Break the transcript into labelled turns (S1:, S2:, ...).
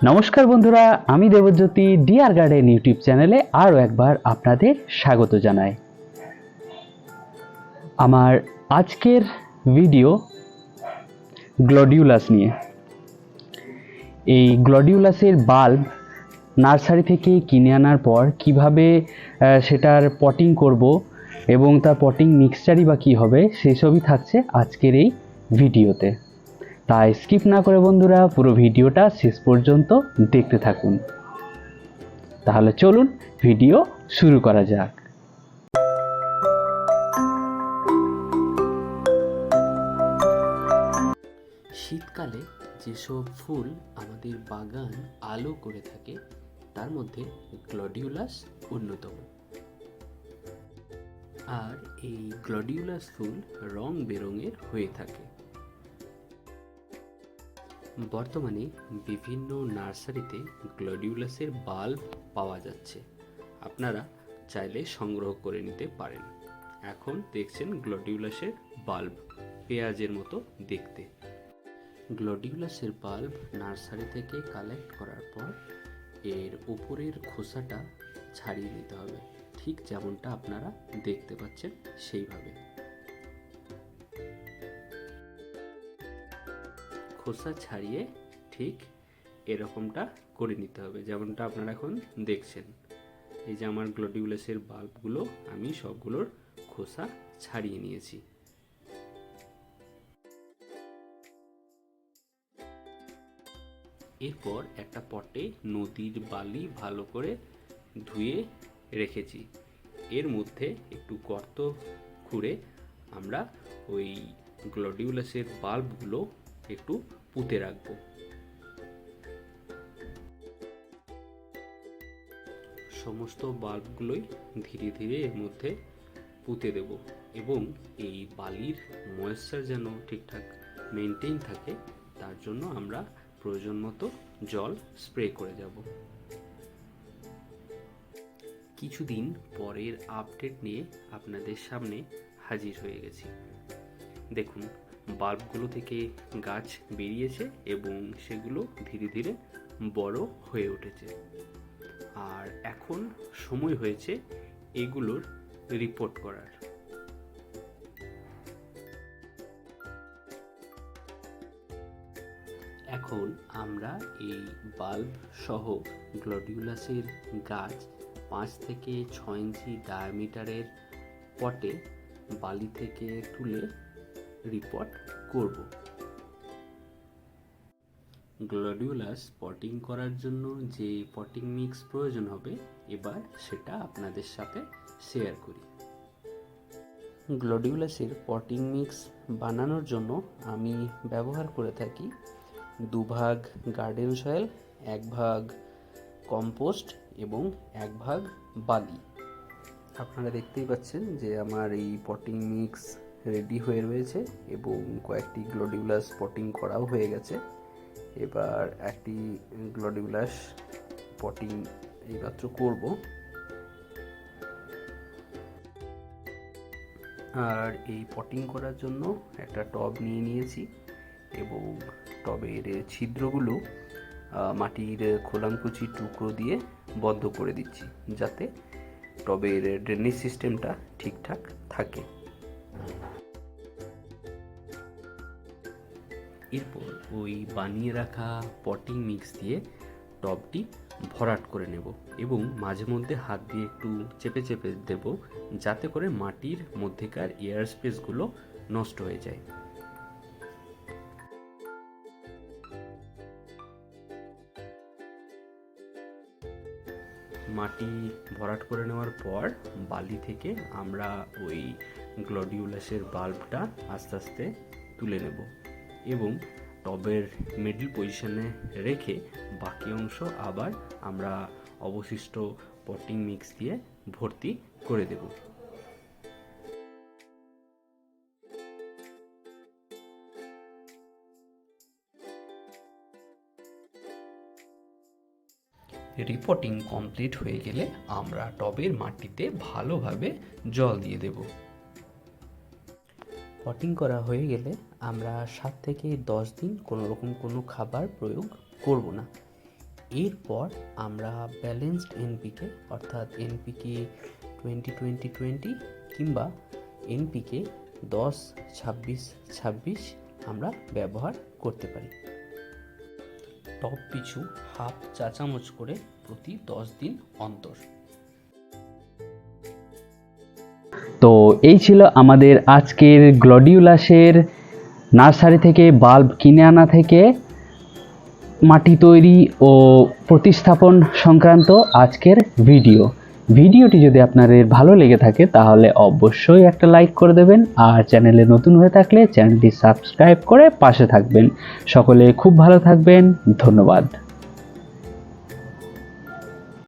S1: নমস্কার বন্ধুরা, আমি দেবজ্যোতি ডিয়ার গার্ডেন ইউটিউব চ্যানেলে আরও একবার আপনাদের স্বাগত জানাই। আমার আজকের ভিডিও গ্লোডিউলাস নিয়ে। এই গ্লোডিউলাসের বাল্ব নার্সারি থেকে কিনে আনার পর কিভাবে সেটার পটিং করব এবং তার পটিং মিক্সচারই বা কী হবে সেই সবই থাকছে আজকের এই ভিডিওতে। তাই স্কিপ না করে বন্ধুরা পুরো ভিডিওটা শেষ পর্যন্ত দেখতে থাকুন। তাহলে চলুন ভিডিও শুরু করা যাক।
S2: শীতকালে যেসব ফুল আমাদের বাগান আলো করে থাকে তার মধ্যে গ্লোডিওলাস অন্যতম। আর এই গ্লোডিওলাস ফুল রং বেরঙের হয়ে থাকে। বর্তমানে বিভিন্ন নার্সারিতে গ্লোডিওলাসের বাল্ব পাওয়া যাচ্ছে, আপনারা চাইলে সংগ্রহ করে নিতে পারেন। এখন দেখছেন গ্লোডিওলাসের বাল্ব, পেঁয়াজের মতো দেখতে। গ্লোডিওলাসের বাল্ব নার্সারি থেকে কালেক্ট করার পর এর উপরের খোসাটা ছাড়িয়ে নিতে হবে, ঠিক যেমনটা আপনারা দেখতে পাচ্ছেন সেইভাবে। খোসা ছাড়িয়ে ঠিক এরকমটা করে নিতে হবে, যেমনটা আপনারা এখন দেখছেন। এই যে আমার গ্লোডিওলাসের বাল্বগুলো আমি সবগুলোর খোসা ছাড়িয়ে নিয়েছি। এরপর একটা পটে নদীর বালি ভালো করে ধুয়ে রেখেছি। এর মধ্যে একটু গর্ত খুঁড়ে আমরা ওই গ্লোডিওলাসের বাল্বগুলো একটু পুঁতে রাখবো। সমস্ত বাল্বগুলোই ধীরে ধীরে এর মধ্যে পুঁতে দেব এবং এই বালির ময়েশ্চার যেন ঠিকঠাক মেনটেন থাকে তার জন্য আমরা প্রয়োজন মতো জল স্প্রে করে যাব। কিছুদিন পরের আপডেট নিয়ে আপনাদের সামনে হাজির হয়ে গেছি। দেখুন, বাল্বগুলো থেকে গাছ বেরিয়েছে এবং সেগুলো ধীরে ধীরে বড় হয়ে উঠেছে। আর এখন সময় হয়েছে এগুলোর রিপোর্ট করার। এখন আমরা এই বাল্ব সহ গ্লোডিওলাসের গাছ 5 থেকে 6 ইঞ্চি ডায়ামিটারের পটে বালি থেকে তুলে রিপোর্ট করব। গ্লোডিওলাস পটিং করার জন্য যে পটিং মিক্স প্রয়োজন হবে এবার সেটা আপনাদের সাথে শেয়ার করি। গ্লোডিওলাসের পটিং মিক্স বানানোর জন্য আমি ব্যবহার করে থাকি 2 ভাগ গার্ডেন সয়েল, 1 ভাগ কম্পোস্ট এবং 1 ভাগ বালি। আপনারা দেখতেই পাচ্ছেন যে আমার এই পটিং মিক্স রেডি হয়ে রয়েছে এবং কয়েকটি গ্লোডিওলাস পটিং করাও হয়ে গেছে। এবার একটি গ্লোডিওলাস পটিং এইমাত্র করব। আর এই পটিং করার জন্য একটা টব নিয়ে নিয়েছি এবং টবের ছিদ্রগুলো মাটির খোলামকুচি টুকরো দিয়ে বন্ধ করে দিচ্ছি যাতে টবের ড্রেনেজ সিস্টেমটা ঠিকঠাক থাকে। এরপর ওই বানিয়ে রাখা পটিং মিক্স দিয়ে টবটি ভরাট করে নেব এবং মাঝে মধ্যে হাত দিয়ে একটু চেপে চেপে দেব যাতে করে মাটির মধ্যেকার এয়ার স্পেসগুলো নষ্ট হয়ে যায়। মাটি ভরাট করে নেওয়ার পর বালি থেকে আমরা ওই গ্লোডিওলাসের বাল্বটা আস্তে আস্তে তুলে নেব এবং টবের মিডল পজিশনে রেখে বাকি অংশ আবার আমরা অবশিষ্ট পটিং মিক্স দিয়ে ভর্তি করে দেব। রিপোর্টিং কমপ্লিট হয়ে গেলে আমরা টবের মাটিতে ভালোভাবে জল দিয়ে দেব। পটিং করা হয়ে গেলে আমরা 7 থেকে 10 দিন কোনো রকম কোনো খাবার প্রয়োগ করব না। এরপর আমরা ব্যালেন্সড এনপিকে অর্থাৎ এনপিকে 20-20-20 কিংবা এনপিকে 10-26-26 আমরা ব্যবহার করতে পারি। টব পিছু হাফ চা চামচ করে প্রতি 10 দিন অন্তর।
S1: তো এই ছিল আমাদের আজকের গ্লডিওলাসের নার্সারি থেকে বাল্ব কিনে আনা থেকে মাটি তৈরি ও প্রতিস্থাপন সংক্রান্ত আজকের ভিডিওটি যদি আপনাদের ভালো লেগে থাকে তাহলে অবশ্যই একটা লাইক করে দেবেন, আর চ্যানেলে নতুন হয়ে থাকলে চ্যানেলটি সাবস্ক্রাইব করে পাশে থাকবেন। সকলে খুব ভালো থাকবেন, ধন্যবাদ।